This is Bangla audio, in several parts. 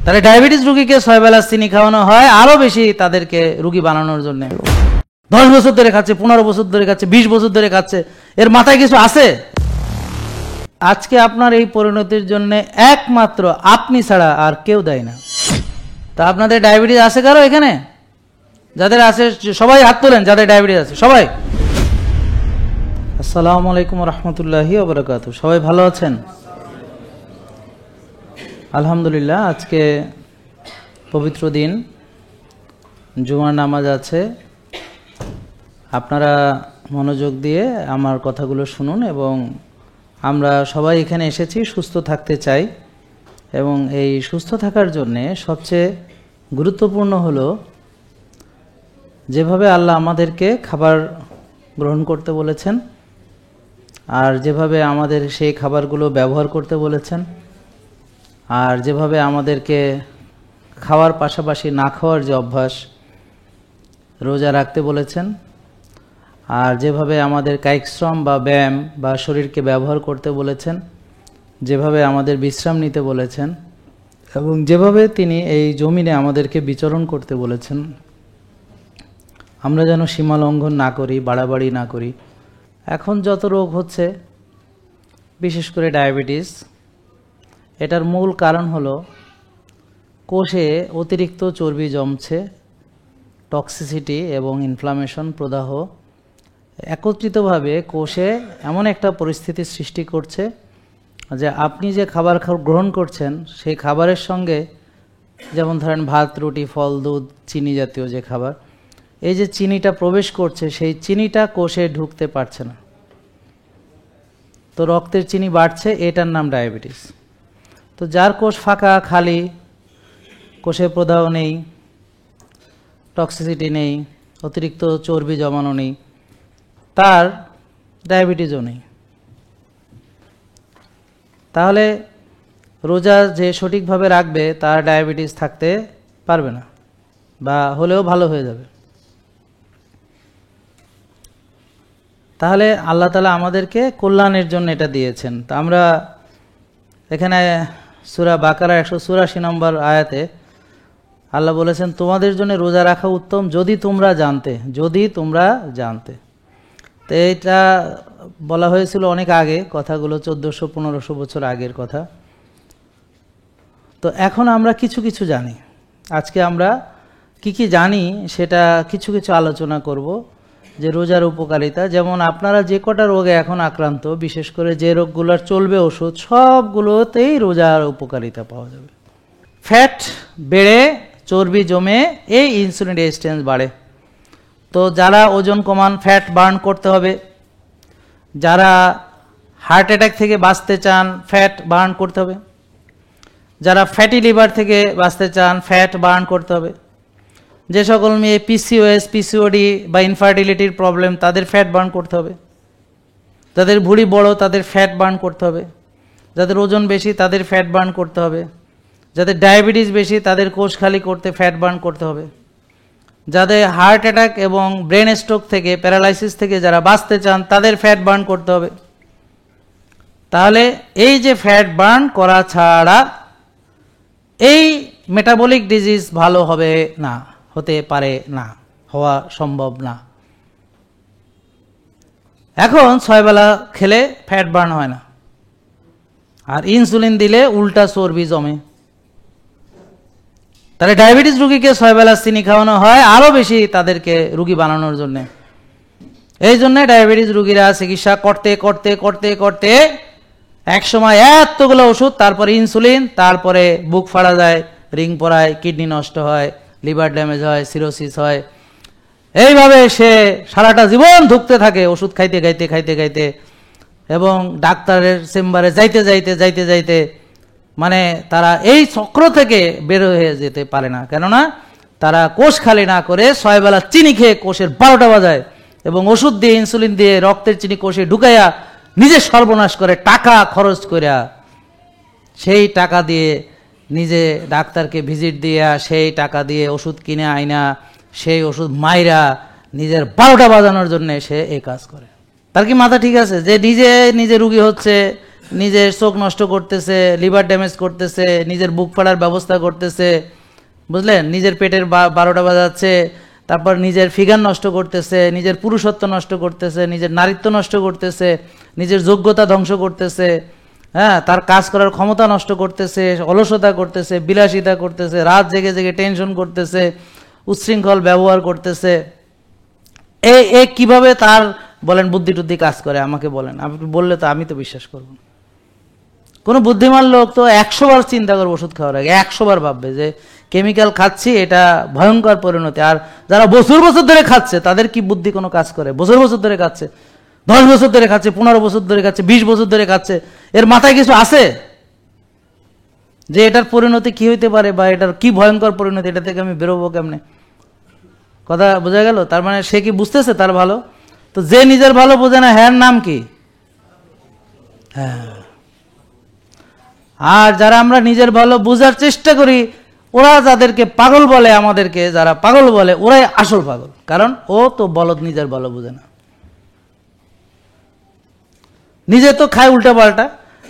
তাহলে ডায়াবেটিস রোগীকে 6 বেলা চিনি খাওয়ানো হয় আরো বেশি তাদেরকে রোগী বানানোর জন্য। 10 বছর ধরে খাচ্ছে, 15 বছর ধরে খাচ্ছে, 20 বছর ধরে খাচ্ছে, এর মাথায় কিছু আছে? আজকে আপনার এই পরিণতির জন্য একমাত্র আপনি ছাড়া আর কেউ দায়ী না। তা আপনাদের ডায়াবেটিস আছে কারো এখানে? যাদের আছে সবাই হাত তোলেন, যাদের ডায়াবেটিস আছে সবাই। আসসালামু আলাইকুম রহমতুল্লাহি ওয়া বারাকাতুহু। সবাই ভালো আছেন? আলহামদুলিল্লাহ। আজকে পবিত্র দিন, জুমার নামাজ আছে। আপনারা মনোযোগ দিয়ে আমার কথাগুলো শুনুন এবং আমরা সবাই এখানে এসেছি সুস্থ থাকতে চাই এবং এই সুস্থ থাকার জন্যে সবচেয়ে গুরুত্বপূর্ণ হলো যেভাবে আল্লাহ আমাদেরকে খাবার গ্রহণ করতে বলেছেন আর যেভাবে আমাদের সেই খাবারগুলো ব্যবহার করতে বলেছেন আর যেভাবে আমাদেরকে খাওয়ার পাশাপাশি না খাওয়ার যে অভ্যাস, রোজা রাখতে বলেছেন, আর যেভাবে আমাদের কায়িক শ্রম বা ব্যায়াম বা শরীরকে ব্যবহার করতে বলেছেন, যেভাবে আমাদের বিশ্রাম নিতে বলেছেন এবং যেভাবে তিনি এই জমিনে আমাদেরকে বিচরণ করতে বলেছেন, আমরা যেন সীমা লঙ্ঘন না করি, বাড়াবাড়ি না করি। এখন যত রোগ হচ্ছে, বিশেষ করে ডায়াবেটিস, এটার মূল কারণ হলো কোষে অতিরিক্ত চর্বি জমছে, টক্সিসিটি এবং ইনফ্লামেশন, প্রদাহ একত্রিতভাবে কোষে এমন একটা পরিস্থিতির সৃষ্টি করছে যে আপনি যে খাবার গ্রহণ করছেন সেই খাবারের সঙ্গে, যেমন ধরেন ভাত, রুটি, ফল, দুধ, চিনি জাতীয় যে খাবার, এই যে চিনিটা প্রবেশ করছে সেই চিনিটা কোষে ঢুকতে পারছে না, তো রক্তের চিনি বাড়ছে, এটার নাম ডায়াবেটিস। তো যার কোষ ফাঁকা, খালি, কোষে প্রদাহ নেই, টক্সিসিটি নেই, অতিরিক্ত চর্বি জমানো নেই, তার ডায়াবেটিসও নেই। তাহলে রোজা যে সঠিকভাবে রাখবে তার ডায়াবেটিস থাকতে পারবে না, বা হলেও ভালো হয়ে যাবে। তাহলে আল্লাহ তাআলা আমাদেরকে কল্যাণের জন্য এটা দিয়েছেন। তা আমরা এখানে সূরা বাকারা 184 নম্বর আয়াতে আল্লাহ বলেছেন, তোমাদের জন্য রোজা রাখা উত্তম যদি তোমরা জানতে। তো এটা বলা হয়েছিল অনেক আগে, কথাগুলো 1400-1500 বছর আগের কথা। তো এখন আমরা কিছু কিছু জানি। আজকে আমরা কি জানি সেটা কিছু কিছু আলোচনা করব, যে রোজার উপকারিতা। যেমন আপনারা যে কটা রোগে এখন আক্রান্ত, বিশেষ করে যে রোগগুলোর চলবে ওষুধ, সবগুলোতেই রোজার উপকারিতা পাওয়া যাবে। ফ্যাট বেড়ে চর্বি জমে এই ইনসুলিন রেজিস্ট্যান্স বাড়ে। তো যারা ওজন কমান, ফ্যাট বার্ন করতে হবে। যারা হার্ট অ্যাটাক থেকে বাঁচতে চান, ফ্যাট বার্ন করতে হবে। যারা ফ্যাটি লিভার থেকে বাঁচতে চান, ফ্যাট বার্ন করতে হবে। যে সকল মেয়ে পিসিওএস, পিসিওডি বা ইনফার্টিলিটির প্রবলেম, তাদের ফ্যাট বার্ন করতে হবে। যাদের ভুঁড়ি বড় তাদের ফ্যাট বার্ন করতে হবে। যাদের ওজন বেশি তাদের ফ্যাট বার্ন করতে হবে। যাদের ডায়াবেটিস বেশি তাদের কোষ খালি করতে ফ্যাট বার্ন করতে হবে। যাদের হার্ট অ্যাটাক এবং ব্রেন স্ট্রোক থেকে, প্যারালাইসিস থেকে যারা বাঁচতে চান তাদের ফ্যাট বার্ন করতে হবে। তাহলে এই যে ফ্যাট বার্ন করা ছাড়া এই মেটাবলিক ডিজিজ ভালো হবে না, হতে পারে না, হওয়া সম্ভব না। এখন 6 বেলা খেলে ফ্যাট বার্ন হয় না, আর ইনসুলিন দিলে উল্টা চর্বি জমে। তাহলে ডায়াবেটিস রোগীকে 6 বেলা চিনি খাওয়ানো হয় আরো বেশি তাদেরকে রোগী বানানোর জন্য। এই জন্য ডায়াবেটিস রোগীরা চিকিৎসা করতে করতে করতে করতে এক সময় এতগুলো ওষুধ, তারপরে ইনসুলিন, তারপরে বুক ফাড়া যায়, রিং পড়ায়, কিডনি নষ্ট হয়, লিভার ড্যামেজ হয়, সিরোসিস হয়। এইভাবে সে সারাটা জীবন ধুঁকতে থাকে ওষুধ খাইতে খাইতে খাইতে খাইতে, এবং ডাক্তারের চেম্বারে যাইতে যাইতে যাইতে যাইতে মানে তারা এই চক্র থেকে বের হয়ে যেতে পারে না। কেননা তারা কোষ খালি না করে 6 বেলা চিনি খেয়ে কোষের 12টা বাজায় এবং ওষুধ দিয়ে, ইনসুলিন দিয়ে রক্তের চিনি কোষে ঢুকাইয়া নিজে সর্বনাশ করে, টাকা খরচ করিয়া, সেই টাকা দিয়ে নিজে ডাক্তারকে ভিজিট দিয়া, সেই টাকা দিয়ে ওষুধ কিনে আইনা, সেই ওষুধ মাইরা নিজের 12টা বাজানোর জন্য সে এই কাজ করে। তার কি মাথা ঠিক আছে যে নিজে নিজে রুগী হচ্ছে, নিজের চোখ নষ্ট করতেছে, লিভার ড্যামেজ করতেছে, নিজের বুক ফাটার ব্যবস্থা করতেছে, বুঝলেন, নিজের পেটের 12টা বাজাচ্ছে, তারপর নিজের ফিগার নষ্ট করতেছে, নিজের পুরুষত্ব নষ্ট করতেছে, নিজের নারীত্ব নষ্ট করতেছে, নিজের যোগ্যতা ধ্বংস করতেছে, হ্যাঁ, তার কাজ করার ক্ষমতা নষ্ট করতেছে, অলসতা করতেছে, বিলাসিতা করতেছে, রাত জেগে জেগে টেনশন করতেছে, উচ্ছৃঙ্খল ব্যবহার করতেছে। এ কিভাবে তার বলেন বুদ্ধি টুদ্ধি কাজ করে আমাকে বলেন, আপনি বললে তো আমি তো বিশ্বাস করব না। কোনো বুদ্ধিমান লোক তো 100 বার চিন্তা করবে ওষুধ খাওয়ার আগে, 100 বার ভাববে যে কেমিক্যাল খাচ্ছি, এটা ভয়ঙ্কর পরিণতি। আর যারা বছর বছর ধরে খাচ্ছে তাদের কি বুদ্ধি কোনো কাজ করে? বছর বছর ধরে খাচ্ছে, 10 বছর ধরে খাচ্ছে, 15 বছর ধরে খাচ্ছে, 20 বছর ধরে খাচ্ছে, এর মাথায় কিছু আছে যে এটার পরিণতি কি হইতে পারে বা এটার কি ভয়ঙ্কর পরিণতি, এটা থেকে আমি বেরোবো কেমনে? কথা বোঝা গেল? তার মানে সে কি বুঝতেছে তার ভালো? তো যে নিজের ভালো বোঝে না, হ্যাঁ নাম কি? হ্যাঁ। আর যারা আমরা নিজের ভালো বোঝার চেষ্টা করি, ওরা যাদেরকে পাগল বলে, আমাদেরকে যারা পাগল বলে, ওরাই আসল পাগল। কারণ ও তো বলদ, নিজের ভালো বোঝে না, নিজে তো খায় উল্টা পাল্টা।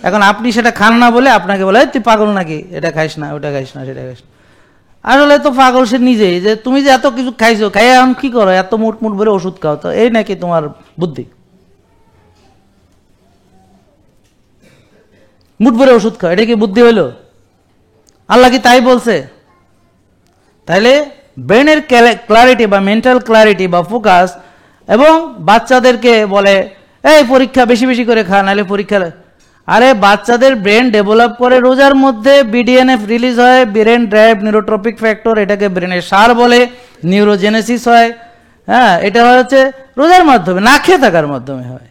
এখন আপনি সেটা খান না বলে আপনাকে বলে তুই পাগল নাকি, এটা খাইস না, ওটা খাইস না, সেটা খাইস না। আসলে তো পাগল সে নিজেই, যে তুমি যে এত কিছু খাইছো, খাই এখন কি করো, এত মুট মুট ভরে ওষুধ খাও, তো এই নাকি তোমার বুদ্ধি? মুট ভরে ওষুধ খাও, এটা কি বুদ্ধি হইলো? আল্লাহ কি তাই বলছে? তাইলে ব্রেনের ক্লারিটি বা মেন্টাল ক্লারিটি বা ফোকাস, এবং বাচ্চাদেরকে বলে এই পরীক্ষা বেশি বেশি করে খা, নাহলে পরীক্ষা। আরে বাচ্চাদের ব্রেন ডেভেলপ করে রোজার মধ্যে, বিডিএনএফ রিলিজ হয়, ব্রেন ড্রাইভ নিউরোট্রপিক ফ্যাক্টর, এটাকে ব্রেনের সার বলে, নিউরোজেনেসিস হয়। হ্যাঁ, এটা হচ্ছে রোজার মাধ্যমে, না খেয়ে থাকার মাধ্যমে হয়,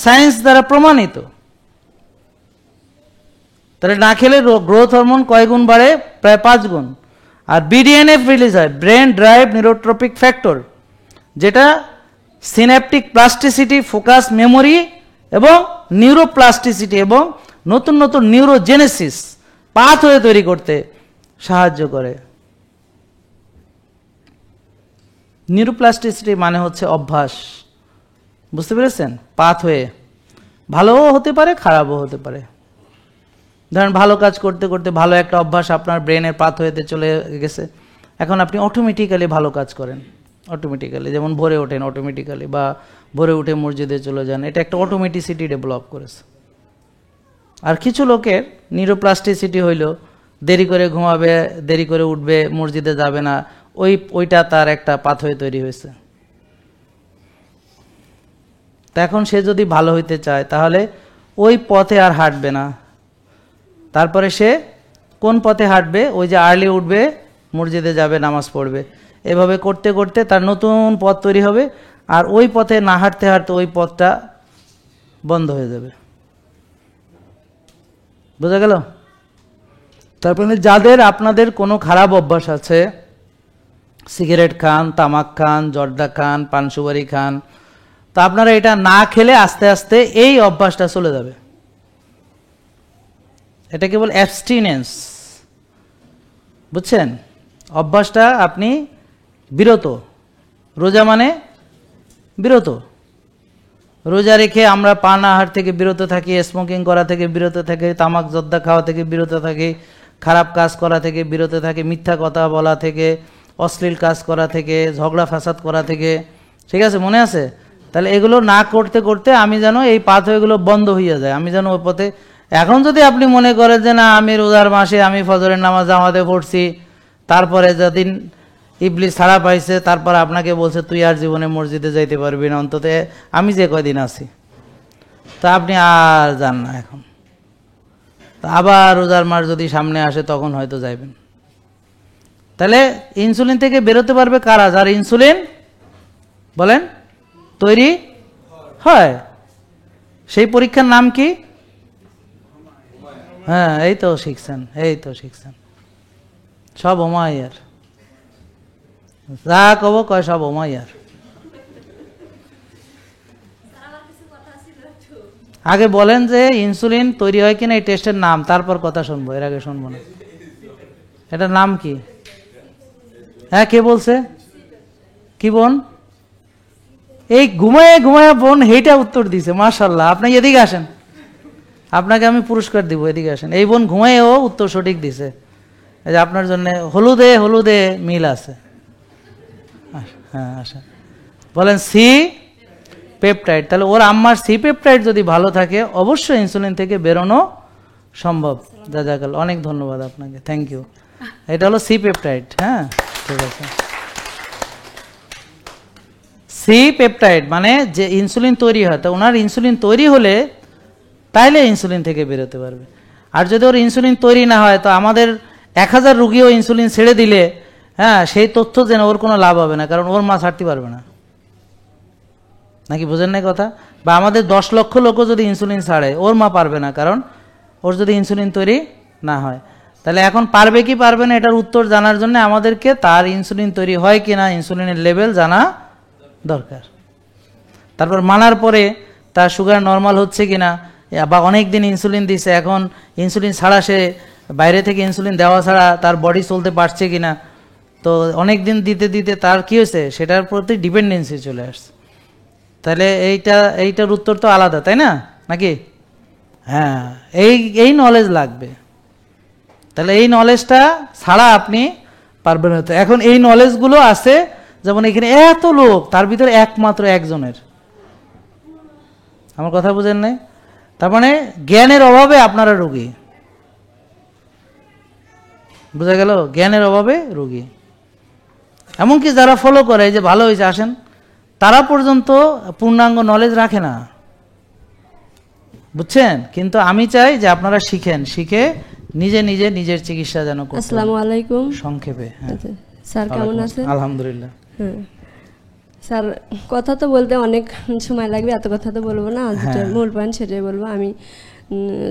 সায়েন্স দ্বারা প্রমাণিত। তাহলে না খেলে গ্রোথ হরমোন কয় গুণ বাড়ে? প্রায় 5 গুণ। আর বিডিএনএফ রিলিজ হয়, ব্রেন ড্রাইভ নিউরোট্রপিক ফ্যাক্টর, যেটা সিন্যাপটিক প্লাস্টিসিটি, ফোকাস, মেমোরি এবং নিউরোপ্লাস্টিসিটি এবং নতুন নতুন নিউরোজেনেসিস পাথওয়ে তৈরি করতে সাহায্য করে। নিউরোপ্লাস্টিসিটি মানে হচ্ছে অভ্যাস, বুঝতে পেরেছেন? পাথওয়ে ভালোও হতে পারে, খারাপও হতে পারে। ধরেন ভালো কাজ করতে করতে ভালো একটা অভ্যাস আপনার ব্রেনের পাথওয়েতে চলে গেছে, এখন আপনি অটোমেটিক্যালি ভালো কাজ করেন, অটোমেটিক্যালি, যেমন ভোরে ওঠেন অটোমেটিক্যালি, বা ভোরে উঠে মসজিদে চলে যান, এটা একটা অটোমেটিসিটি ডেভেলপ করেছে। আর কিছু লোকের নিউরোপ্লাস্টিসিটি হইল দেরি করে ঘুমাবে, দেরি করে উঠবে, মসজিদে যাবে না, ওইটা তার একটা পাথওয়ে তৈরি হয়েছে। তা এখন সে যদি ভালো হইতে চায় তাহলে ওই পথে আর হাঁটবে না। তারপরে সে কোন পথে হাঁটবে? ওই যে আর্লি উঠবে, মসজিদে যাবে, নামাজ পড়বে, এভাবে করতে করতে তার নতুন পথ তৈরি হবে। আর ওই পথে না হাঁটতে হাঁটতে ওই পথটা বন্ধ হয়ে যাবে। বোঝা গেল? তারপরে যাদের আপনাদের কোনো খারাপ অভ্যাস আছে, সিগারেট খান, তামাক খান, জর্দা খান, পান সুপারি খান, তা আপনারা এটা না খেলে আস্তে আস্তে এই অভ্যাসটা চলে যাবে। এটা কেবল অ্যাবস্টিনেন্স, বুঝছেন? অভ্যাসটা আপনি বিরত, রোজা মানে বিরত। রোজা রেখে আমরা পান আহার থেকে বিরত থাকি, স্মোকিং করা থেকে বিরত থাকি, তামাক জর্দা খাওয়া থেকে বিরত থাকি, খারাপ কাজ করা থেকে বিরত থাকি, মিথ্যা কথা বলা থেকে, অশ্লীল কাজ করা থেকে, ঝগড়া ফাসাদ করা থেকে, ঠিক আছে? মনে আছে? তাহলে এগুলো না করতে করতে আমি যেন এই পাথওয়েগুলো বন্ধ হয়ে যায়, আমি যেন ওই পথে। এখন যদি আপনি মনে করেন যে না আমি রোজার মাসে আমি ফজরের নামাজ জামাতে পড়ছি, তারপরে যেদিন ইবলিস ছাড়া পাইছে, তারপর আপনাকে বলছে তুই আর জীবনে মসজিদে যাইতে পারবি না, অন্তত আমি যে কয়দিন আছি, তা আপনি আর যান না। এখন তা আবার রোজার মাস যদি সামনে আসে তখন হয়তো যাইবেন। তাহলে ইনসুলিন থেকে বেরোতে পারবে কারা? যার ইনসুলিন বলেন তৈরি হয়। সেই পরীক্ষার নাম কি? হ্যাঁ, এই তো শিখছেন, এই তো শিখছেন। সব ওমাইয়ার, যা কব কয় সব ওমাইয়ার। আগে বলেন যে ইনসুলিন তৈরি হয় কিনা এই টেস্টের নাম, তারপর কথা শুনবো, এর আগে শুনবো না। এটার নাম কি? হ্যাঁ, কে বলছে? কি বোন? এই ঘুমায় ঘুমায় বোন হেইটা উত্তর দিছে, মাশাআল্লাহ। আপনি এদিকে আসেন, আপনাকে আমি পুরস্কার দিব, এদিকে আসেন। এই বোন ঘুমায়ও উত্তর সঠিক দিছে। এই যে আপনার জন্য হলুদে হলুদে মিল আছে। হ্যাঁ আসেন, বলেন সি পেপটাইড। তাহলে ওর আম্মার সি পেপটাইড যদি ভালো থাকে অবশ্যই ইনসুলিন থেকে বেরোনো সম্ভব। জাজাকাল, অনেক ধন্যবাদ আপনাকে, থ্যাংক ইউ। এটা হলো সি পেপটাইড। হ্যাঁ ঠিক আছে। সি পেপটাইড মানে যে ইনসুলিন তৈরি হয়, তো ওনার ইনসুলিন তৈরি হলে তাইলে ইনসুলিন থেকে বেরোতে পারবে। আর যদি ওর ইনসুলিন তৈরি না হয় তো আমাদের 1000 রুগীও ইনসুলিন ছেড়ে দিলে হ্যাঁ সেই তথ্য যেন ওর কোনো লাভ হবে না, কারণ ওর মা ছাড়তে পারবে না। নাকি বোঝেন না কথা? বা আমাদের 10 লক্ষ লোকও যদি ইনসুলিন ছাড়ে ওর মা পারবে না, কারণ ওর যদি ইনসুলিন তৈরি না হয়। তাহলে এখন পারবে কি পারবে না এটার উত্তর জানার জন্য আমাদেরকে তার ইনসুলিন তৈরি হয় কিনা, ইনসুলিনের লেভেল জানা দরকার। তারপর মানার পরে তার সুগার নর্মাল হচ্ছে কিনা, বা অনেক দিন ইনসুলিন দিছে, এখন ইনসুলিন ছাড়া সে বাইরে থেকে ইনসুলিন দেওয়া ছাড়া তার বডি চলতে পারছে কিনা। তো অনেক দিন দিতে দিতে তার কি হয়েছে, সেটার প্রতি ডিপেন্ডেন্সি চলে আসছে। তাহলে এইটার উত্তর তো আলাদা, তাই না? নাকি? হ্যাঁ, এই নলেজ লাগবে। তাহলে এই নলেজটা ছাড়া আপনি পারবেন না। এখন এই নলেজগুলো আছে, যেমন এখানে এত লোক, তার ভিতরে একমাত্র একজনের। আমার কথা বুঝেন নাই? তার মানে জ্ঞানের অভাবে আপনারা রোগী। বোঝা গেল? জ্ঞানের অভাবে রোগী। এমনকি যারা ফলো করে যে ভালো হয়েছে আসেন, তারা পর্যন্ত পূর্ণাঙ্গ নলেজ রাখে না, বুঝছেন? কিন্তু আমি চাই যে আপনারা শিখেন, শিখে নিজে নিজে নিজের চিকিৎসা যেন করতে। আসসালামু আলাইকুম। সংক্ষেপে। হ্যাঁ স্যার কেমন আছেন? আলহামদুলিল্লাহ। হ্যাঁ স্যার, কথা তো বলতে অনেক সময় লাগবে, এত কথা তো বলবো না, যেটা মূল পয়েন্ট সেটাই বলবো। আমি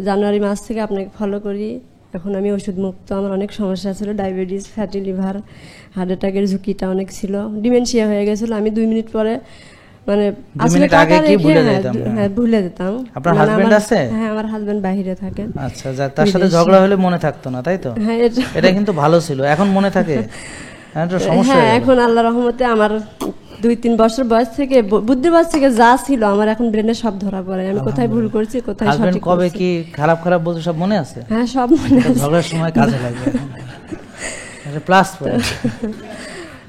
জানুয়ারি মাস থেকে আপনাকে ফলো করি। এখন আমি ওষুধ মুক্ত। আমার অনেক সমস্যা ছিল, ডায়াবেটিস, ফ্যাটি লিভার, হার্ট অ্যাটাকের ঝুঁকিটা অনেক ছিল, ডিমেনশিয়া হয়ে গেছিল। আমি 2 মিনিট পরে মানে আসলে টাকা রেখে হ্যাঁ ভুলে যেতাম। আপনার হাজবেন্ড আছে? হ্যাঁ, আমার হাজবেন্ড বাইরে থাকেন। আচ্ছা, তার সাথে ঝগড়া হলে মনে থাকতো না, তাই তো? হ্যাঁ, এটা কিন্তু ভালো ছিল, এখন মনে থাকে। হ্যাঁ, এখন আল্লাহর রহমতে আমার 2-3 বছর বয়স থেকে, বুদ্ধির বয়স থেকে যা ছিল আমার এখন ব্রেনে সব ধরা পড়ে। আমি কোথায় ভুল করছি, কোথায় সঠিক করছি। কবে কি খারাপ খারাপ বলতে সব মনে আছে? হ্যাঁ, সব মনে আছে। ঝগড়ার সময় কাজে লাগবে। এটা প্লাস পয়েন্ট।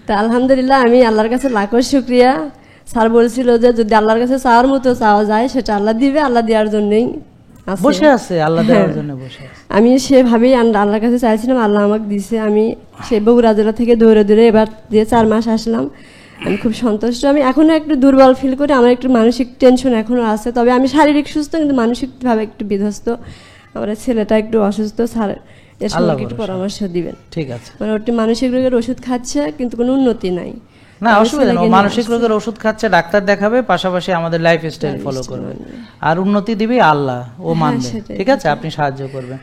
তা আলহামদুলিল্লাহ, আমি আল্লাহর কাছে লাখো শুকরিয়া। স্যার বলছিল যে যদি আল্লাহর কাছে চাওয়ার মতো চাওয়া যায় সেটা আল্লাহ দিবে, আল্লাহ দেওয়ার জন্যই বসে আছে, আল্লাহ দেওয়ার জন্য বসে আছে। আমি সেভাবেই আল্লাহর কাছে চাইছিলাম, আল্লাহ আমাকে দিছে। আমি সেই বগুড়া জেলা থেকে দৌড়ে দৌড়ে এবার দিয়ে 4 মাস আসলাম। আমি খুব সন্তুষ্ট। আমি এখনো একটু দুর্বল ফিল করি, আমার একটু মানসিক টেনশন এখনো আছে, তবে আমি শারীরিক সুস্থ কিন্তু মানসিকভাবে একটু বিধ্বস্ত। আমার ছেলেটা একটু অসুস্থ, স্যার এর সঙ্গে একটু পরামর্শ দিবেন। ঠিক আছে। মানে ওটি মানসিক রোগের ওষুধ খাচ্ছে কিন্তু কোনো উন্নতি নাই। না, অসুবিধা নেই, মানসিক রোগের ওষুধ খাচ্ছে, ডাক্তার দেখাবে, পাশাপাশি আমাদের লাইফ স্টাইল ফলো করবে, আর উন্নতি দিবে আল্লাহ, ও মানবে। ঠিক আছে, আপনি সাহায্য করবেন।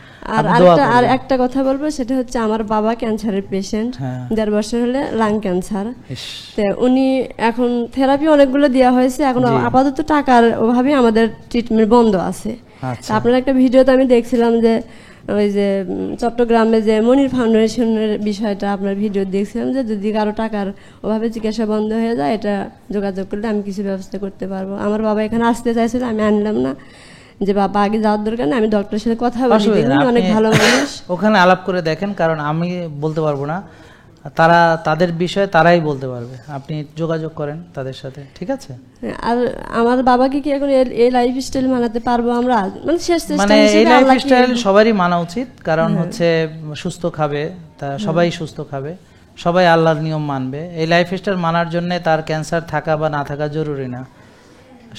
আর একটা কথা বলবো, সেটা হচ্ছে আমার বাবা ক্যান্সারের পেশেন্ট, 1.5 বছর হলে লাং ক্যান্সার। উনি এখন থেরাপি অনেকগুলো দেওয়া হয়েছে, এখন আপাতত টাকার অভাবে আমাদের ট্রিটমেন্ট বন্ধ আছে। আপনার একটা ভিডিওতে আমি দেখছিলাম যে ওই যে চট্টগ্রামে যে মনির ফাউন্ডেশনের বিষয়টা আপনার ভিডিও দেখছিলাম, যে যদি কারো টাকার অভাবে চিকিৎসা বন্ধ হয়ে যায়, এটা যোগাযোগ করলে আমি কিছু ব্যবস্থা করতে পারবো। আমার বাবা এখানে আসতে চাইছিল, আমি আনলাম না, যে বাবা আগে যাওয়ার দরকার নেই, আমি ডক্টরের সাথে কথা বলি, অনেক ভালো মানুষ, ওখানে আলাপ করে দেখেন, কারণ আমি বলতে পারবো না, তারা তাদের বিষয়ে তারাই বলতে পারবে, আপনি যোগাযোগ করেন তাদের সাথে। ঠিক আছে। আর আমার বাবাকে কি এখন এই লাইফ স্টাইল মানাতে পারবো আমরা? মানে শেষ মানে এই লাইফ স্টাইল সবারই মানা উচিত, কারণ হচ্ছে সুস্থ খাবে, তা সবাই সুস্থ খাবে, সবাই আল্লাহর নিয়ম মানবে। এই লাইফ স্টাইল মানার জন্য তার ক্যান্সার থাকা বা না থাকা জরুরি না,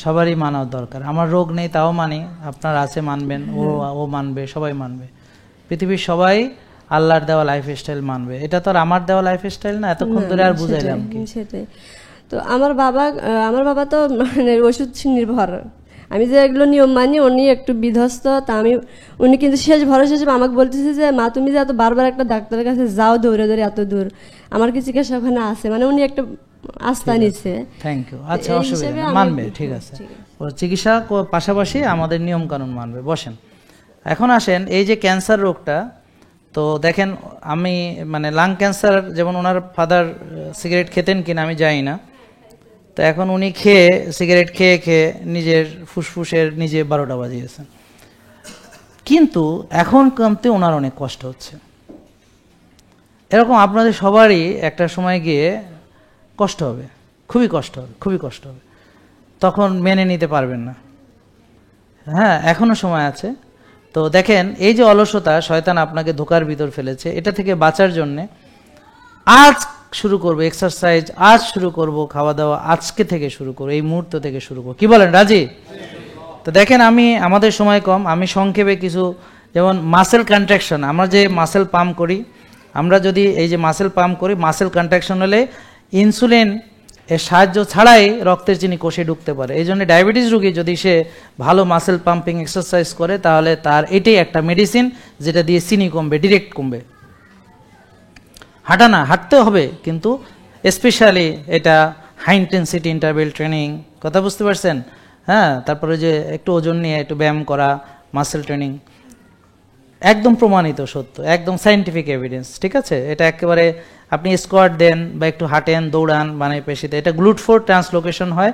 সবারই মানা দরকার। আমার রোগ নেই তাও মানি, আপনার আছে মানবেন, ও মানবে, সবাই মানবে, পৃথিবীর সবাই আল্লাহর দেওয়া লাইফ স্টাইল মানবে। এটা তো আর আমার দেওয়া লাইফ স্টাইল না, এতক্ষণ ধরে আর বুঝাইলাম কি। সেটাই তো। আমার বাবা তো মানে ওষুধ নির্ভর। আমি যে এগুলো নিয়ম মানি, উনি একটু বিধ্বস্ত। তা উনি কিন্তু শেষ ভরসা হিসেবে আমাকে বলতেছে যে মা তুমি যে এত বারবার একটা ডাক্তারের কাছে যাও দৌড়ে দৌড়ে এত দূর, আমার কি চিকিৎসা ওখানে আছে? মানে উনি একটা আস্থা নিচ্ছে। Thank you. আচ্ছা, অসুবিধা মানবে, ঠিক আছে। চিকিৎসা পাশাপাশি আমাদের নিয়ম কানুন মানবে। বসেন। এখন আসেন এই যে ক্যান্সার রোগটা, তো দেখেন আমি মানে লাং ক্যান্সার, যেমন ওনার ফাদার সিগারেট খেতেন কিনা আমি জানি না, তো এখন উনি খেয়ে সিগারেট খেয়ে খেয়ে নিজের ফুসফুসের নিজে 12টা বাজিয়েছেন, কিন্তু এখন কমতে ওনার অনেক কষ্ট হচ্ছে। এরকম আপনাদের সবারই একটা সময় গিয়ে কষ্ট হবে, খুবই কষ্ট হবে, খুবই কষ্ট হবে, তখন মেনে নিতে পারবেন না। হ্যাঁ, এখনো সময় আছে। তো দেখেন, এই যে অলসতা শয়তান আপনাকে ধোকার ভিতর ফেলেছে, এটা থেকে বাঁচার জন্যে আজ শুরু করবো এক্সারসাইজ, আজ শুরু করব খাওয়া দাওয়া, আজকে থেকে শুরু করবো, এই মুহূর্ত থেকে শুরু করবো। কি বলেন, রাজি? তো দেখেন, আমাদের সময় কম, আমি সংক্ষেপে কিছু, যেমন মাসেল কন্ট্রাকশন, আমরা যে মাসেল পাম্প করি, আমরা যদি এই যে মাসেল পাম্প করি, মাসেল কন্ট্রাকশন হলে ইনসুলিন এর সাহায্য ছাড়াই রক্তের চিনি কোষে ঢুকতে পারে। এই জন্য ডায়াবেটিস রোগী যদি সে ভালো মাসেল পাম্পিং এক্সারসাইজ করে, তাহলে তার এটাই একটা মেডিসিন যেটা দিয়ে চিনি কমবে, ডিরেক্ট কমবে। হাঁটা না, হাঁটতে হবে, কিন্তু স্পেশালি এটা হাই ইন্টেন্সিটি ইন্টারভেল ট্রেনিং, কথা বুঝতে পারছেন? হ্যাঁ, তারপরে যে একটু ওজন নিয়ে একটু ব্যায়াম করা, মাসেল ট্রেনিং, একদম প্রমাণিত সত্য, একদম সায়েন্টিফিক এভিডেন্স, ঠিক আছে? এটা একেবারে আপনি স্কোয়াট দেন বা একটু হাঁটেন, দৌড়ান বানাই পেশিতে, এটা গ্লুট4 ট্রান্সলোকেশন হয়,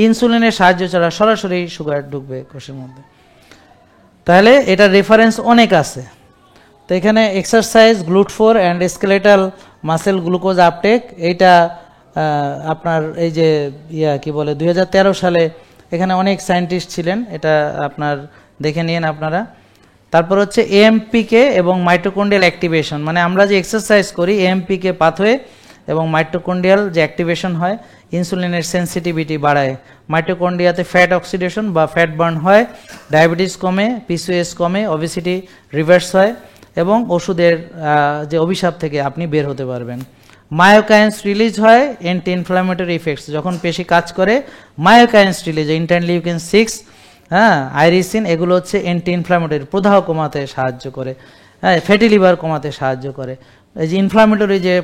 ইনসুলিনের সাহায্য ছাড়া সরাসরি সুগার ঢুকবে কোষের মধ্যে। তাহলে এটার রেফারেন্স অনেক আছে। তো এখানে এক্সারসাইজ, গ্লুট4 and skeletal muscle glucose uptake, এইটা আপনার এই যে কি বলে 2013 সালে এখানে অনেক সায়েন্টিস্ট ছিলেন, এটা আপনার দেখে নিন আপনারা। তারপর হচ্ছে এএমপিকে এবং মাইটোকন্ড্রিয়াল অ্যাক্টিভেশন, মানে আমরা যে এক্সারসাইজ করি এএমপিকে পাথওয়ে এবং মাইটোকন্ড্রিয়াল যে অ্যাক্টিভেশন হয়, ইনসুলিনের সেন্সিটিভিটি বাড়ায়, মাইটোকন্ড্রিয়াতে ফ্যাট অক্সিডেশন বা ফ্যাট বার্ন হয়, ডায়াবেটিস কমে, পিসিওএস কমে, ওবেসিটি রিভার্স হয় এবং ওষুধের যে অভিশাপ থেকে আপনি বের হতে পারবেন। মায়োকাইন্স রিলিজ হয়, অ্যান্টি ইনফ্ল্যামেটরি ইফেক্টস, যখন পেশি কাজ করে মায়োকাইন্স রিলিজ, ইন্টারলিউকিন 6, হ্যাঁ, আইরিসিন, এগুলো হচ্ছে অ্যান্টি ইনফ্ল্যামেটরি, প্রদাহ কমাতে সাহায্য করে, হ্যাঁ, ফ্যাটি লিভার কমাতে সাহায্য করে। এই যে ইনফ্ল্যামেটরি যে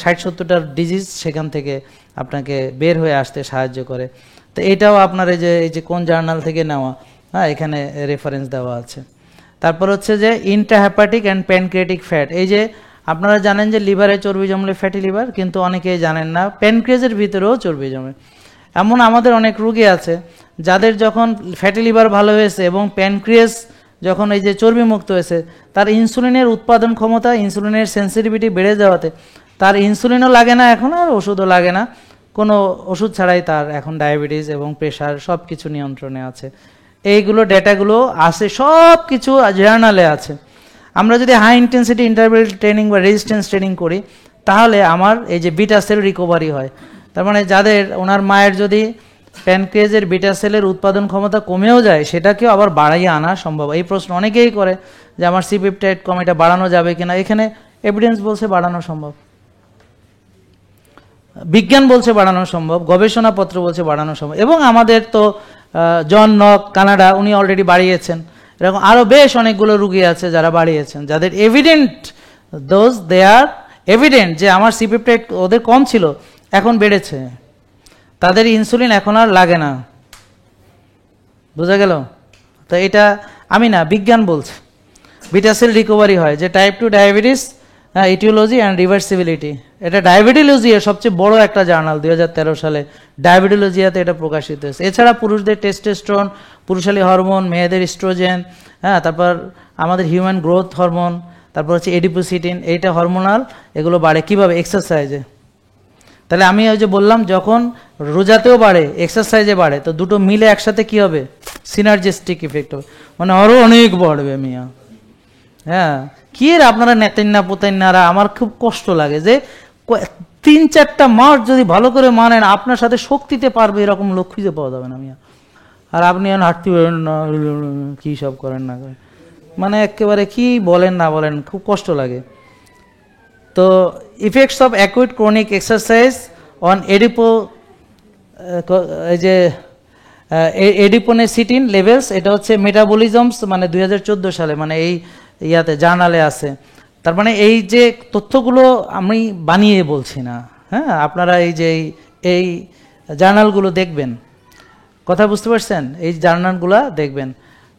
60-70টার ডিজিজ, সেখান থেকে আপনাকে বের হয়ে আসতে সাহায্য করে। তো এটাও আপনার এই যে কোন জার্নাল থেকে নেওয়া, হ্যাঁ, এখানে রেফারেন্স দেওয়া আছে। তারপর হচ্ছে যে ইন্ট্রাহেপাটিক অ্যান্ড প্যানক্রিয়াটিক ফ্যাট, এই যে আপনারা জানেন যে লিভারে চর্বি জমলে ফ্যাটি লিভার, কিন্তু অনেকেই জানেন না প্যানক্রিয়াসের ভিতরেও চর্বি জমে। এমন আমাদের অনেক রোগী আছে যাদের যখন ফ্যাটি লিভার ভালো হয়েছে এবং প্যানক্রিয়াস যখন এই যে চর্বি মুক্ত হয়েছে, তার ইনসুলিনের উৎপাদন ক্ষমতা, ইনসুলিনের সেন্সিটিভিটি বেড়ে যাওয়াতে তার ইনসুলিনও লাগে না এখন, আর ওষুধও লাগে না, কোনো ওষুধ ছাড়াই তার এখন ডায়াবেটিস এবং প্রেশার সব কিছু নিয়ন্ত্রণে আছে। এইগুলো ডেটাগুলো আছে, সব কিছু জার্নালে আছে। আমরা যদি হাই ইন্টেন্সিটি ইন্টারভেল ট্রেনিং বা রেজিস্ট্যান্স ট্রেনিং করি, তাহলে আমার এই যে বিটা সেল রিকভারি হয়। তার মানে যাদের ওনার মায়ের যদি প্যানক্রিয়াসের বিটা সেলের উৎপাদন ক্ষমতা কমেও যায়, সেটাকেও আবার বাড়াইয়ে আনা সম্ভব। এই প্রশ্ন অনেকেই করে যে আমার সি পেপটাইড কম, এটা বাড়ানো যাবে কিনা। এখানে এভিডেন্স বলছে বাড়ানো সম্ভব, বিজ্ঞান বলছে বাড়ানো সম্ভব, গবেষণাপত্র বলছে বাড়ানো সম্ভব। এবং আমাদের তো জন নক কানাডা, উনি অলরেডি বাড়িয়েছেন। এরকম আরও বেশ অনেকগুলো রুগী আছে যারা বাড়িয়েছেন, যাদের এভিডেন্ট, দে আর এভিডেন্ট যে আমার সি পেপটাইড ওদের কম ছিল, এখন বেড়েছে, তাদের ইনসুলিন এখন আর লাগে না। বোঝা গেল? তো এটা আমি না, বিজ্ঞান বলছে। বিটা সেল রিকভারি হয়, যে type 2 diabetes, aetiology and reversibility, এটা ডায়াবেটিলজি এর সবচেয়ে বড় একটা জার্নাল, 2013 সালে ডায়াবেটিলজিয়াতে এটা প্রকাশিত হয়েছে। এছাড়া পুরুষদের টেস্টোস্টেরন, পুরুষালী হরমোন, মেয়েদের ইস্ট্রোজেন, হ্যাঁ, তারপর আমাদের হিউম্যান গ্রোথ হরমোন, তারপর হচ্ছে এডিপোসিটিন, এইটা হরমোনাল, এগুলো বাড়ে কিভাবে? এক্সারসাইজে। তাহলে আমি ওই যে বললাম, যখন রোজাতেও বাড়ে, এক্সারসাইজে বাড়ে, তো দুটো মিলে একসাথে কি হবে? সিনার্জিস্টিক ইফেক্ট হবে, মানে আরও অনেক বাড়বে মিয়া। হ্যাঁ, কি এর আপনারা নেতেন না পোতেন নারা, আমার খুব কষ্ট লাগে যে 3-4টা মাস যদি ভালো করে মানেন, আপনার সাথে শক্তিতে পারবে এরকম লোক খুঁজে পাওয়া যাবে না মিয়া। আর আপনি এখন হাঁটতে পারেন না, কী সব করেন না করেন, মানে একেবারে কি বলেন না বলেন, খুব কষ্ট লাগে। তো effects of acute chronic exercise on এই যে এডিপোনেসিটিন লেভেলস, এটা হচ্ছে মেটাবলিজমস, মানে 2014 সালে, মানে এই ইয়াতে জার্নালে আছে। তার মানে এই যে তথ্যগুলো আমি বানিয়ে বলছি না, হ্যাঁ, আপনারা এই যে এই জার্নালগুলো দেখবেন, কথা বুঝতে পারছেন? এই জার্নালগুলো দেখবেন।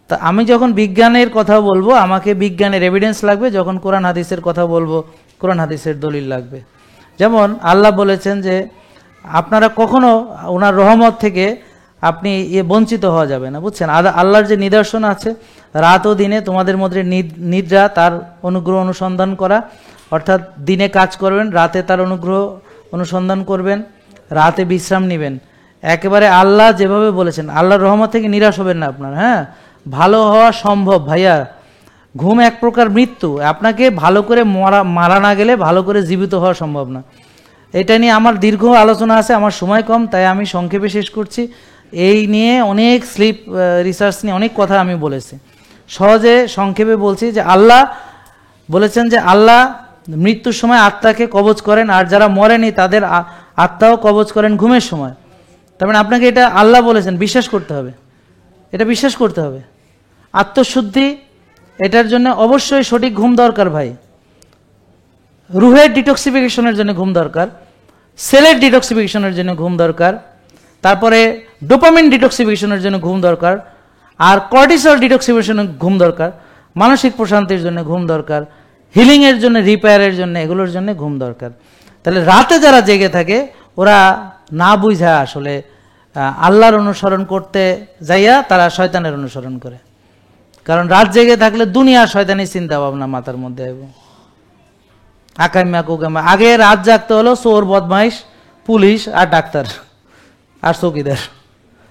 তা আমি যখন বিজ্ঞানের কথা বলবো, আমাকে বিজ্ঞানের এভিডেন্স লাগবে, যখন কোরআন হাদিসের কথা বলবো, কোরআন হাদিসের দলিল লাগবে। যেমন আল্লাহ বলেছেন যে আপনারা কখনো ওনার রহমত থেকে আপনি বঞ্চিত হওয়া যাবে না, বুঝছেন? আল্লাহর যে নিদর্শন আছে, রাত ও দিনে তোমাদের মধ্যে নিদ্রা তার অনুগ্রহ অনুসন্ধান করা, অর্থাৎ দিনে কাজ করবেন, রাতে তার অনুগ্রহ অনুসন্ধান করবেন, রাতে বিশ্রাম নেবেন। একেবারে আল্লাহ যেভাবে বলেছেন, আল্লাহর রহমত থেকে নিরাশ হবেন না আপনার। হ্যাঁ, ভালো হওয়া সম্ভব ভাইয়া। ঘুম এক প্রকার মৃত্যু, আপনাকে ভালো করে মারা না গেলে ভালো করে জীবিত হওয়া সম্ভব না। এটা নিয়ে আমার দীর্ঘ আলোচনা আছে, আমার সময় কম, তাই আমি সংক্ষেপে শেষ করছি। এই নিয়ে অনেক স্লিপ রিসার্চ নিয়ে অনেক কথা আমি বলেছি, সহজে সংক্ষেপে বলছি যে আল্লাহ বলেছেন যে আল্লাহ মৃত্যুর সময় আত্মাকে কবজ করেন, আর যারা মরেনি তাদের আত্মাও কবজ করেন ঘুমের সময়। তার মানে আপনাকে এটা আল্লাহ বলেছেন, বিশ্বাস করতে হবে, এটা বিশ্বাস করতে হবে। আত্মশুদ্ধি, এটার জন্য অবশ্যই সঠিক ঘুম দরকার ভাই। রুহের ডিটক্সিফিকেশনের জন্য ঘুম দরকার, সেলের ডিটক্সিফিকেশনের জন্য ঘুম দরকার, তারপরে ডোপামিন ডিটক্সিফিকেশনের জন্য ঘুম দরকার, আর কর্টিসল ডিটক্সিফিকেশনের ঘুম দরকার, মানসিক প্রশান্তির জন্য ঘুম দরকার, হিলিংয়ের জন্য, রিপেয়ারের জন্য, এগুলোর জন্য ঘুম দরকার। তাহলে রাতে যারা জেগে থাকে ওরা না বুঝা আসলে আল্লাহর অনুসরণ করতে যাইয়া তারা শয়তানের অনুসরণ করে। কারণ রাত জেগে থাকলে দুনিয়া শয়তানি চিন্তা ভাবনা মাথার মধ্যে আইব, আকাইমা কুকামা। আগে রাত জাগতে হলো চোর, বদমাইশ, পুলিশ আর ডাক্তার আর চৌকিদার,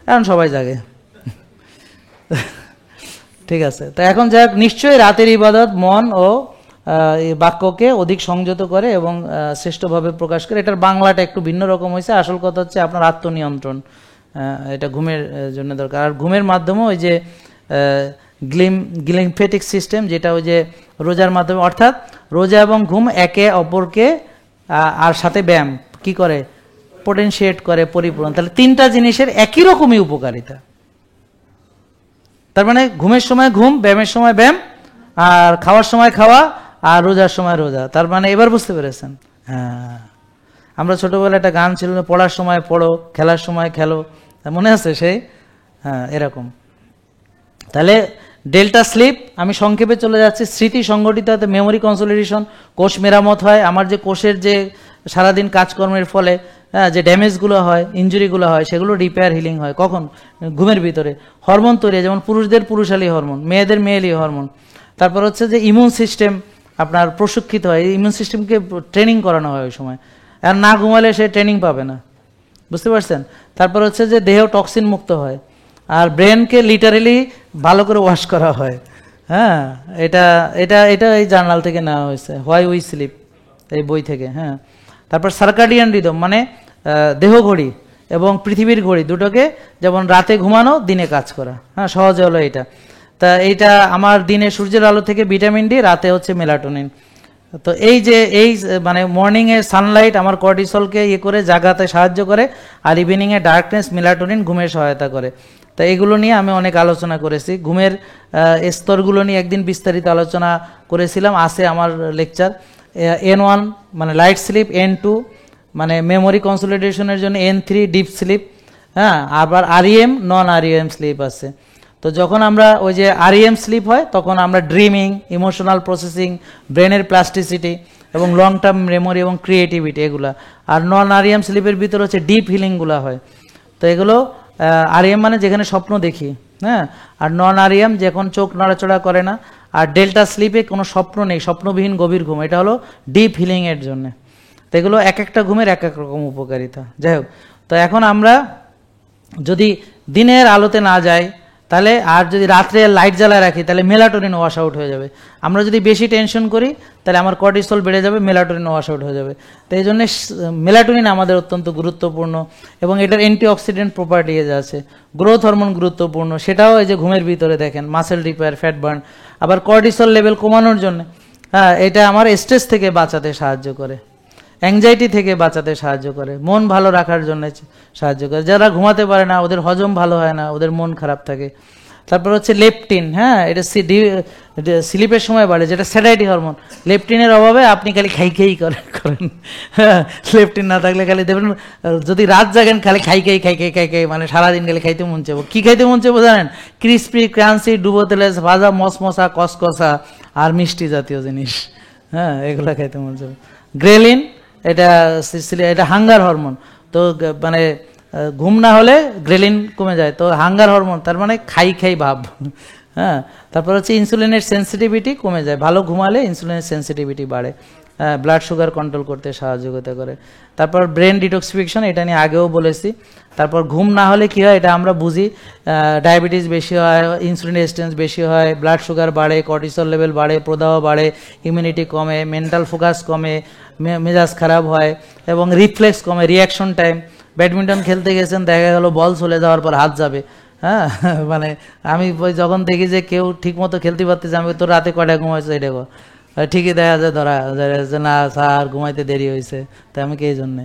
এখন সবাই জাগে। ঠিক আছে, তো এখন যাক, নিশ্চয়ই রাতের ইবাদত মন ও বাক্যকে অধিক সংযত করে এবং শ্রেষ্ঠভাবে প্রকাশ করে। এটার বাংলাটা একটু ভিন্ন রকম হয়েছে, আসল কথা হচ্ছে আপনার আত্মনিয়ন্ত্রণ, এটা ঘুমের জন্য দরকার। আর ঘুমের মাধ্যমে ওই যে গ্লিম্ফেটিক সিস্টেম, যেটা ওই যে রোজার মাধ্যমে, অর্থাৎ রোজা এবং ঘুম একে অপরকে আর সাথে ব্যায়াম কি করে, পোটেনশিয়েট করে, পরিপূরণ। তাহলে তিনটা জিনিসের একই রকমই উপকারিতা। তার মানে ঘুমের সময় ঘুম, ব্যায়ামের সময় ব্যায়াম, আর খাওয়ার সময় খাওয়া, আর রোজার সময় রোজা। তার মানে এবার বুঝতে পেরেছেন? হ্যাঁ, আমরা ছোটবেলায় একটা গান ছিল, পড়ার সময় পড়ো, খেলার সময় খেলো, মনে আছে সেই? হ্যাঁ, এরকম। তাহলে ডেল্টা স্লিপ, আমি সংক্ষেপে চলে যাচ্ছি। স্মৃতি সংগঠিত হতে মেমোরি কনসলিডেশন, কোষ মেরামত হয়। আমার যে কোষের যে সারাদিন কাজকর্মের ফলে যে ড্যামেজগুলো হয়, ইঞ্জুরিগুলো হয়, সেগুলো রিপেয়ার হিলিং হয় কখন? ঘুমের ভিতরে। হরমোন তৈরি হয়, যেমন পুরুষদের পুরুষালী হরমোন, মেয়েদের মেয়েলি হরমোন। তারপর হচ্ছে যে ইমিউন সিস্টেম আপনার প্রশিক্ষিত হয়, ইমিউন সিস্টেমকে ট্রেনিং করানো হয় ওই সময়। আর না ঘুমালে সে ট্রেনিং পাবে না, বুঝতে পারছেন? তারপর হচ্ছে যে দেহ টক্সিন মুক্ত হয়, আর ব্রেনকে লিটারেলি ভালো করে ওয়াশ করা হয়। হ্যাঁ, এটা এটা এটা এই জার্নাল থেকে নেওয়া হয়েছে, হোয়াই উই স্লিপ, এই বই থেকে। হ্যাঁ, তারপর সার্কাডিয়ান রিদম, মানে দেহ ঘড়ি এবং পৃথিবীর ঘড়ি দুটোকে, যেমন রাতে ঘুমানো, দিনে কাজ করা। হ্যাঁ, সহজে হলো এটা। তা এইটা আমার দিনে সূর্যের আলো থেকে ভিটামিন ডি, রাতে হচ্ছে মেলাটোনিন। তো এই যে মানে মর্নিংয়ে সানলাইট আমার কর্টিসলকে করে জাগাতে সাহায্য করে, আর ইভিনিংয়ে ডার্কনেস, মেলাটোনিন ঘুমের সহায়তা করে। তা এগুলো নিয়ে আমি অনেক আলোচনা করেছি। ঘুমের স্তরগুলো নিয়ে একদিন বিস্তারিত আলোচনা করেছিলাম, আছে আমার লেকচার। N1 মানে লাইট স্লিপ, N2 মানে মেমোরি কনসলিডেশনের জন্য, N3 ডিপ স্লিপ। হ্যাঁ, আবার REM, নন REM স্লিপ আছে। তো যখন আমরা ওই যে REM স্লিপ হয়, তখন আমরা ড্রিমিং, ইমোশনাল প্রসেসিং, ব্রেনের প্লাস্টিসিটি এবং লং টার্ম মেমোরি এবং ক্রিয়েটিভিটি, এগুলা। আর নন REM স্লিপের ভিতরে হচ্ছে ডিপ হিলিংগুলো হয়। তো এগুলো REM মানে যেখানে স্বপ্ন দেখি, হ্যাঁ, আর নন REM যখন চোখ নড়াচড়া করে না। আর ডেল্টা স্লিপে কোনো স্বপ্ন নেই, স্বপ্নবিহীন গভীর ঘুম, এটা হলো ডিপ হিলিংয়ের জন্য। তো এগুলো এক একটা ঘুমের এক এক রকম উপকারিতা। যাই হোক, তো এখন আমরা যদি দিনের আলোতে না যাই, তাহলে আর যদি রাত্রে লাইট জ্বালায় রাখি, তাহলে মেলাটোনিন ওয়াশ আউট হয়ে যাবে। আমরা যদি বেশি টেনশন করি, তাহলে আমার কর্টিসল বেড়ে যাবে, মেলাটোনিন ওয়াশ আউট হয়ে যাবে। তো এই জন্য মেলাটোনিন আমাদের অত্যন্ত গুরুত্বপূর্ণ, এবং এটার অ্যান্টিঅক্সিডেন্ট প্রপার্টিজ আছে। গ্রোথ হরমোন গুরুত্বপূর্ণ, সেটাও এই যে ঘুমের ভিতরে দেখেন, মাসেল রিপেয়ার, ফ্যাট বার্ন। আবার কর্টিসল লেভেল কমানোর জন্য, হ্যাঁ, এটা আমার স্ট্রেস থেকে বাঁচাতে সাহায্য করে, অ্যাংজাইটি থেকে বাঁচাতে সাহায্য করে, মন ভালো রাখার জন্য সাহায্য করে। যারা ঘুমাতে পারে না, ওদের হজম ভালো হয় না, ওদের মন খারাপ থাকে। তারপর হচ্ছে লেপটিন, হ্যাঁ, এটা স্লিপের সময় বাড়ে, যেটা স্যাটাইটি হরমোন। লেপটিনের অভাবে আপনি খালি খাই করেন। হ্যাঁ, লেপটিন না থাকলে খালি দেবেন, যদি রাত জাগেন খালি খাই, মানে সারাদিন খালি খাইতে মন চাইবো। কি খাইতে মন চাইবো জানেন? ক্রিসপি, ক্রাঞ্চি, ডুবো তেলে ভাজা, মশমশা, কসকসা আর মিষ্টি জাতীয় জিনিস। হ্যাঁ, এগুলা খাইতে মন চাইবো। গ্রেলিন, এটা হাঙ্গার হরমোন। তো মানে ঘুম না হলে গ্রেলিন কমে যায়, তো হাঙ্গার হরমোন, তার মানে খাই খাই ভাব। হ্যাঁ, তারপর হচ্ছে ইনসুলিনের সেন্সিটিভিটি কমে যায়, ভালো ঘুমালে ইনসুলিনের সেন্সিটিভিটি বাড়ে, ব্লাড সুগার কন্ট্রোল করতে সাহায্যতা করে। তারপর ব্রেন ডিটক্সিফিকেশন, এটা নিয়ে আগেও বলেছি। তারপর ঘুম না হলে কী হয় এটা আমরা বুঝি, ডায়াবেটিস বেশি হয়, ইনসুলিন রেজিস্ট্যান্স বেশি হয়, ব্লাড সুগার বাড়ে, কর্টিসল লেভেল বাড়ে, প্রদাহ বাড়ে, ইমিউনিটি কমে, মেন্টাল ফোকাস কমে, মেজাজ খারাপ হয় এবং রিফ্লেক্স কমে, রিয়াকশন টাইম। ব্যাডমিন্টন খেলতে গেছেন, দেখা গেল বল চলে যাওয়ার পর হাত যাবে, হ্যাঁ মানে আমি যখন দেখি যে কেউ ঠিক মতো খেলতে পারতেছে, আমি তো রাতে কয়টা ঘুমাইছে এটা ঠিকই দেখা যায় ধরা যে না স্যার ঘুমাইতে দেরি হয়েছে, তাই আমি কি এই জন্যে।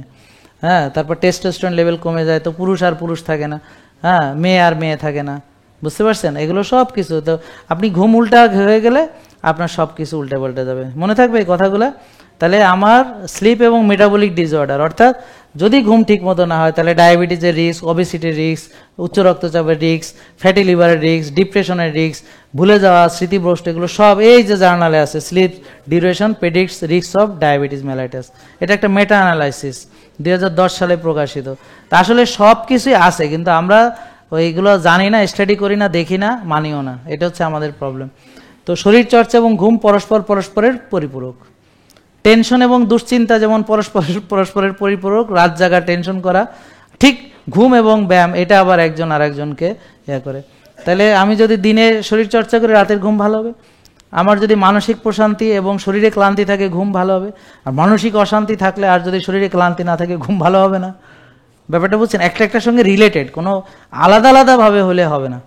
হ্যাঁ, তারপর টেস্টোস্টেরন লেভেল কমে যায়, তো পুরুষ আর পুরুষ থাকে না, হ্যাঁ মেয়ে আর মেয়ে থাকে না, বুঝতে পারছেন? এগুলো সব কিছু, তো আপনি ঘুম উল্টা হয়ে গেলে আপনার সব কিছু উল্টে পাল্টে যাবে, মনে থাকবে এই কথাগুলো। তাহলে আমার স্লিপ এবং মেটাবলিক ডিসঅর্ডার, অর্থাৎ যদি ঘুম ঠিক মতো না হয় তাহলে ডায়াবেটিসের রিস্ক, ওবেসিটির রিস্ক, উচ্চ রক্তচাপের রিস্ক, ফ্যাটি লিভারের রিস্ক, ডিপ্রেশনের রিস্ক, ভুলে যাওয়া, স্মৃতিভ্রষ্ট, এগুলো সব এই যে জার্নালে আছে, sleep duration predicts risk of diabetes mellitus. এটা একটা মেটা অ্যানালাইসিস 2010 সালে প্রকাশিত। তা আসলে সব কিছুই আছে, কিন্তু আমরা ওইগুলো জানি না, স্টাডি করি না, দেখি না, মানিও না, এটা হচ্ছে আমাদের প্রবলেম। তো শরীর চর্চা এবং ঘুম পরস্পরের পরিপূরক। টেনশন এবং দুশ্চিন্তা যেমন পরস্পরের পরিপূরক, রাত জাগা, টেনশন করা, ঠিক ঘুম এবং ব্যায়াম এটা আবার একজন আরেকজনকে ইয়ে করে। তাহলে আমি যদি দিনে শরীর চর্চা করি রাতের ঘুম ভালো হবে, আমার যদি মানসিক প্রশান্তি এবং শরীরে ক্লান্তি থাকে ঘুম ভালো হবে, আর মানসিক অশান্তি থাকলে আর যদি শরীরে ক্লান্তি না থাকে ঘুম ভালো হবে না। ব্যাপারটা বুঝছেন, একটার সঙ্গে রিলেটেড, কোনো আলাদা আলাদাভাবে হলে হবে না।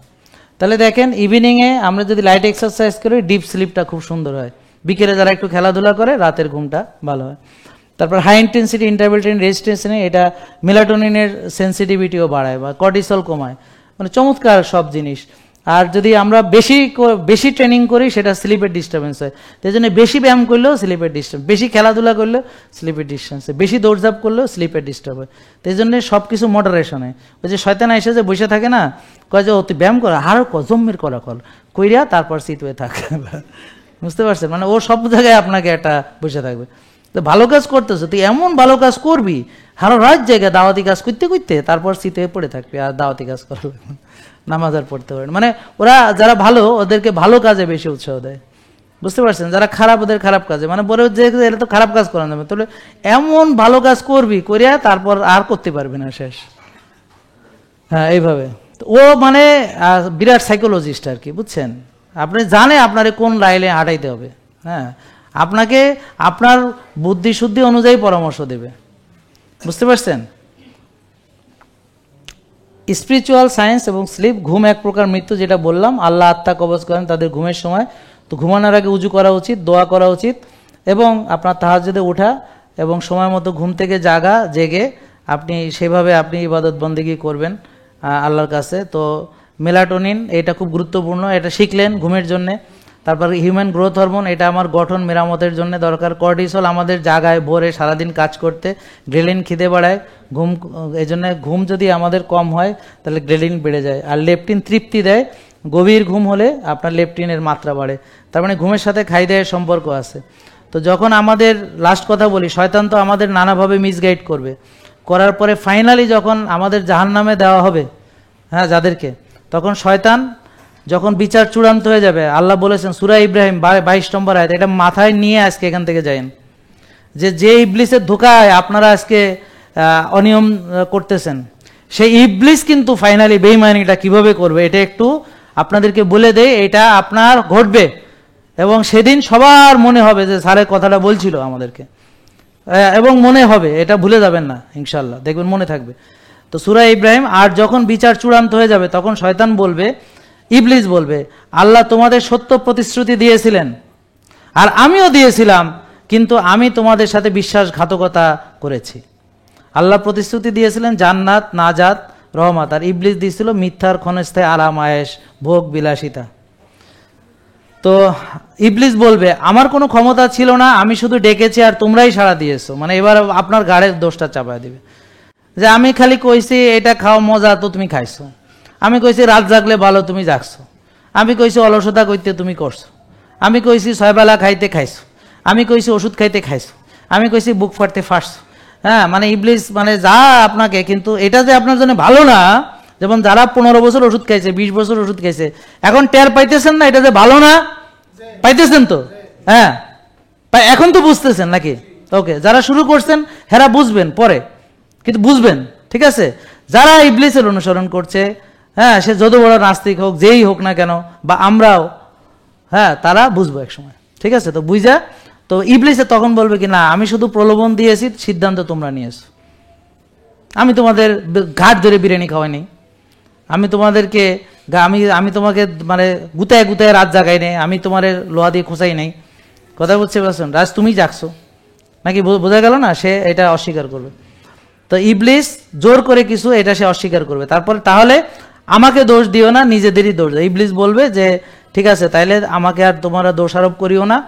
তাহলে দেখেন ইভিনিংয়ে আমরা যদি লাইট এক্সারসাইজ করি ডিপ স্লিপটা খুব সুন্দর হয়, বিকেলে যারা একটু খেলাধুলা করে রাতের ঘুমটা ভালো হয়। তারপর হাই ইন্টেন্সিটি ইন্টারভ্যাল ট্রেনিং রেজিস্ট্রেশনে এটা মেলাটোনিনের সেন্সিটিভিটিও বাড়ায় বা কর্টিসল কমায়, মানে চমৎকার সব জিনিস। আর যদি আমরা বেশি ট্রেনিং করি সেটা স্লিপের ডিস্টার্বেন্স হয়, সেই জন্য বেশি ব্যায়াম করলেও স্লিপের ডিস্টার্ব, বেশি খেলাধুলা করলেও স্লিপের ডিস্টার্বেন্স হয়, বেশি দৌড়ঝাঁপ করলেও স্লিপের ডিস্টার্ব হয়। সেই জন্য সব কিছু মডারেশনে। ওই যে শয়তান এসে যে বসে থাকে না, কয় যে অতি ব্যায়াম করা আরও জম্মের করা কইরা তারপর সিট হয়ে থাকে, বুঝতে পারছেন? মানে ও সব জায়গায় আপনাকে একটা বসে থাকবে। তো ভালো কাজ করতেছো, তুই এমন ভালো কাজ করবি হারো রাত জায়গায় দাওয়াতি কাজ করতে করতে তারপর শীতে পড়ে থাকবি, আর দাওয়াতি কাজ করা নামাজ আর পড়তে পারেন। মানে ওরা যারা ভালো ওদেরকে ভালো কাজে বেশি উৎসাহ দেয়, বুঝতে পারছেন? যারা খারাপ ওদের খারাপ কাজে, মানে বলে যে এটা তো খারাপ কাজ করা যাবে, তাহলে এমন ভালো কাজ করবি করিয়া তারপর আর করতে পারবি না, শেষ। হ্যাঁ, এইভাবে ও মানে বিরাট সাইকোলজিস্ট আর কি, বুঝছেন? আপনি জানে আপনারে কোন লাইনে হাঁটাইতে হবে, হ্যাঁ আপনাকে আপনার বুদ্ধি শুদ্ধি অনুযায়ী পরামর্শ দেবে, বুঝতে পারছেন? স্পিরিচুয়াল সায়েন্স এবং স্লিপ, ঘুম এক প্রকার মৃত্যু, যেটা বললাম, আল্লাহ আত্মা কবজ করেন তাদের ঘুমের সময়। তো ঘুমানোর আগে উজু করা উচিত, দোয়া করা উচিত, এবং আপনার তাহাজ্জুদে ওঠা এবং সময় মতো ঘুম থেকে জেগে আপনি সেভাবে আপনি ইবাদত বন্দেগী করবেন আল্লাহর কাছে। তো মেলাটোনিন এটা খুব গুরুত্বপূর্ণ, এটা শিখলেন ঘুমের জন্যে। তারপর হিউম্যান গ্রোথ হরমোন, এটা আমার গঠন মেরামতের জন্য দরকার। কর্টিসল আমাদের জাগায় ভোরে সারাদিন কাজ করতে, গ্রেলিন খিদে বাড়ায়, ঘুম এই জন্য ঘুম যদি আমাদের কম হয় তাহলে গ্রেলিন বেড়ে যায়। আর লেপটিন তৃপ্তি দেয়, গভীর ঘুম হলে আপনার লেপটিনের মাত্রা বাড়ে। তার মানে ঘুমের সাথে খাই দেয়ের সম্পর্ক আছে। তো যখন আমাদের লাস্ট কথা বলি, শয়তান তো আমাদের নানাভাবে মিসগাইড করবে, করার পরে ফাইনালি যখন আমাদের জাহান্নামে দেওয়া হবে, হ্যাঁ যাদেরকে, তখন শয়তান যখন বিচার চূড়ান্ত হয়ে যাবে, আল্লাহ বলেছেন সূরা ইব্রাহিম 22 নম্বর আয়াত, এটা মাথায় নিয়ে আজকে এখান থেকে যায়েন, যে ইবলিসের ধোঁকায় আপনারা আজকে অনিয়ম করতেছেন, সেই ইবলিস কিন্তু ফাইনালি বেঈমানিটা কিভাবে করবে এটা একটু আপনাদেরকে বলে দেয়, এটা আপনার ঘটবে এবং সেদিন সবার মনে হবে যে স্যারের কথাটা বলছিল আমাদেরকে, এবং মনে হবে, এটা ভুলে যাবেন না ইনশাল্লাহ, দেখবেন মনে থাকবে। তো সূরা ইব্রাহিম, আর যখন বিচার চূড়ান্ত হয়ে যাবে তখন শয়তান বলবে, ইবলিস বলবে, আল্লাহ তোমাদের সত্য প্রতিশ্রুতি দিয়েছিলেন আর আমিও দিয়েছিলাম, কিন্তু আমি তোমাদের সাথে বিশ্বাসঘাতকতা করেছি। আল্লাহ প্রতিশ্রুতি দিয়েছিলেন জান্নাত, নাজাত, রহমত, আর ইবলিস দিয়েছিল মিথ্যার ক্ষণস্থায়ী আরাম, আয়েশ, ভোগ বিলাসিতা। তো ইবলিস বলবে আমার কোনো ক্ষমতা ছিল না, আমি শুধু ডেকেছি আর তোমরাই সাড়া দিয়েছো, মানে এবার আপনার গাড়ের দোষটা চাপায় দিবে, যে আমি খালি কইছি এটা খাও মজা তো তুমি খাইছো, আমি কইছি রাত জাগলে ভালো তুমি জাগছো, আমি কইছি অলসতা করতে তুমি করছো, আমি কইছি 6 বেলা খাইতে খাইছো, আমি কইছি ওষুধ খাইতে খাইছো, আমি কইছি বুক ফাটতে ফাটছো, হ্যাঁ, মানে ইবলিস মানে যা আপনাকে, কিন্তু এটা যে আপনার জন্য ভালো না। যেমন যারা 15 বছর ওষুধ খাইছে, 20 বছর ওষুধ খাইছে, এখন টের পাইতেছেন না এটা যে ভালো না? পাইতেছেন তো? হ্যাঁ, এখন তো বুঝতেছেন নাকি? ওকে, যারা শুরু করছেন হেরা বুঝবেন পরে, কিন্তু বুঝবেন, ঠিক আছে? যারা ইবলিসের অনুসরণ করছে, হ্যাঁ, সে যত বড় নাস্তিক হোক, যেই হোক না কেন, বা আমরাও, হ্যাঁ, তারা বুঝবো এক সময়, ঠিক আছে? তো বুঝা, তো ইবলিসে তখন বলবে কি, না আমি শুধু প্রলোভন দিয়েছি, সিদ্ধান্ত তোমরা নিয়েছো। আমি তোমাদের ঘাট ধরে বিরিয়ানি খাওয়াইনি, আমি তোমাদেরকে আমি তোমাকে মানে গুতায় গুতায় রাত জাগাই নেই, আমি তোমার লোহা দিয়ে খোঁচাই নেই। কথা বুঝতে পারছেন? রাজ তুমি জাগছো নাকি? বোঝা গেল না? সে এটা অস্বীকার করবে। তো ইবলিস জোর করে কিছু এটা সে অস্বীকার করবে, তারপরে তাহলে আমাকে দোষ দিও না, নিজেদেরই দোষ দাও। ইবলিস বলবে যে ঠিক আছে, তাইলে আমাকে আর তোমরা দোষারোপ করিও না,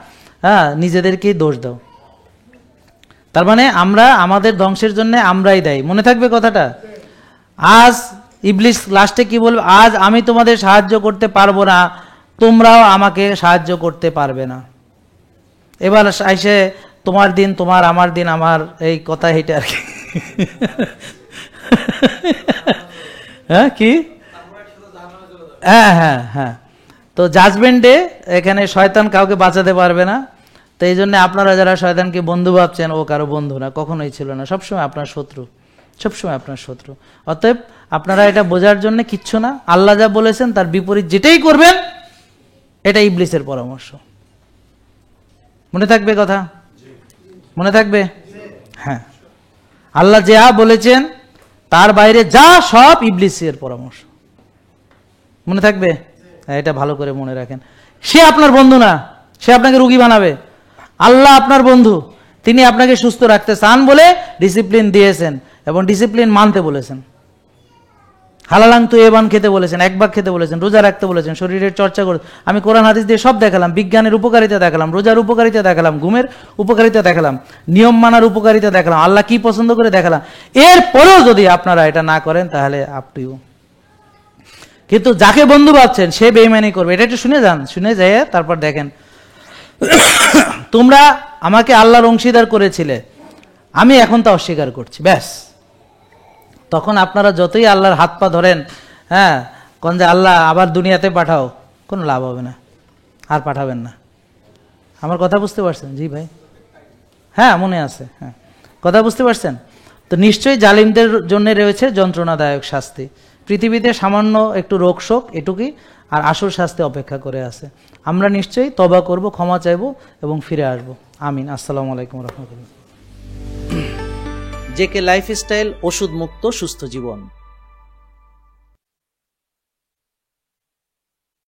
হ্যাঁ, নিজেদেরকেই দোষ দাও। তার মানে আমরা আমাদের ধ্বংসের জন্য আমরাই দায়ী। মনে থাকবে কথাটা? আজ ইবলিস লাস্টে কি বলবে? আজ আমি তোমাদের সাহায্য করতে পারবো না, তোমরাও আমাকে সাহায্য করতে পারবে না। এবার আইসে তোমার দিন তোমার, আমার দিন আমার, এই কথা এইটা আর কি। হ্যাঁ, কি? হ্যাঁ হ্যাঁ হ্যাঁ। তো জাজমেন্টে এখানে শয়তান কাউকে বাঁচাতে পারবে না। তো এই জন্য আপনারা যারা শয়তানকে বন্ধু ভাবছেন, ও কারো বন্ধু না, কখনোই ছিল না, সবসময় আপনার শত্রু, সবসময় আপনার শত্রু। অতএব আপনারা এটা বোঝার জন্য কিচ্ছু না, আল্লাহ যা বলেছেন তার বিপরীত যেটাই করবেন এটা ইবলিসের পরামর্শ। মনে থাকবে কথা? মনে থাকবে? হ্যাঁ, আল্লাহ যা বলেছেন তার বাইরে যা সব ইবলিসের পরামর্শ। মনে থাকবে? এটা ভালো করে মনে রাখেন। সে আপনার বন্ধু না, সে আপনাকে রোগী বানাবে। আল্লাহ আপনার বন্ধু, তিনি আপনাকে সুস্থ রাখতে চান বলে ডিসিপ্লিন দিয়েছেন এবং ডিসিপ্লিন মানতে বলেছেন। হালালাং তো এবান খেতে বলেছেন, এক ভাগ খেতে বলেছেন, রোজা রাখতে বলেছেন, শরীরের চর্চা করে। আমি কোরআন হাদিস দিয়ে সব দেখালাম, বিজ্ঞানের উপকারিতা দেখালাম, রোজার উপকারিতা দেখালাম, ঘুমের উপকারিতা দেখালাম, নিয়ম মানার উপকারিতা দেখালাম, আল্লাহ কি পছন্দ করে দেখালাম। এরপরেও যদি আপনারা এটা না করেন তাহলে আপনিও। কিন্তু যাকে বন্ধু ভাবছেন সে বেঈমানি করবে, এটা একটু শুনে যান, শুনে যায় তারপর দেখেন। তোমরা আমাকে আল্লাহর অংশীদার করেছিলে, আমি এখন তা অস্বীকার করছি, ব্যাস। তখন আপনারা যতই আল্লাহর হাত পা ধরেন, হ্যাঁ, কোন যে আল্লাহ আবার দুনিয়াতে পাঠাও, কোনো লাভ হবে না, আর পাঠাবেন না। আমার কথা বুঝতে পারছেন? জি ভাই, হ্যাঁ মনে আছে, হ্যাঁ, কথা বুঝতে পারছেন? তো নিশ্চয়ই জালিমদের জন্য রয়েছে যন্ত্রণাদায়ক শাস্তি। পৃথিবীতে সামান্য একটু রোগ শোক এটুকুই, আর আসল শাস্তি অপেক্ষা করে আছে। আমরা নিশ্চয়ই তওবা করব, ক্ষমা চাইব এবং ফিরে আসব। আমিন। আসসালামু আলাইকুম রহমতুল্লাহ। জেকে লাইফস্টাইল, ওষুধ মুক্ত সুস্থ জীবন।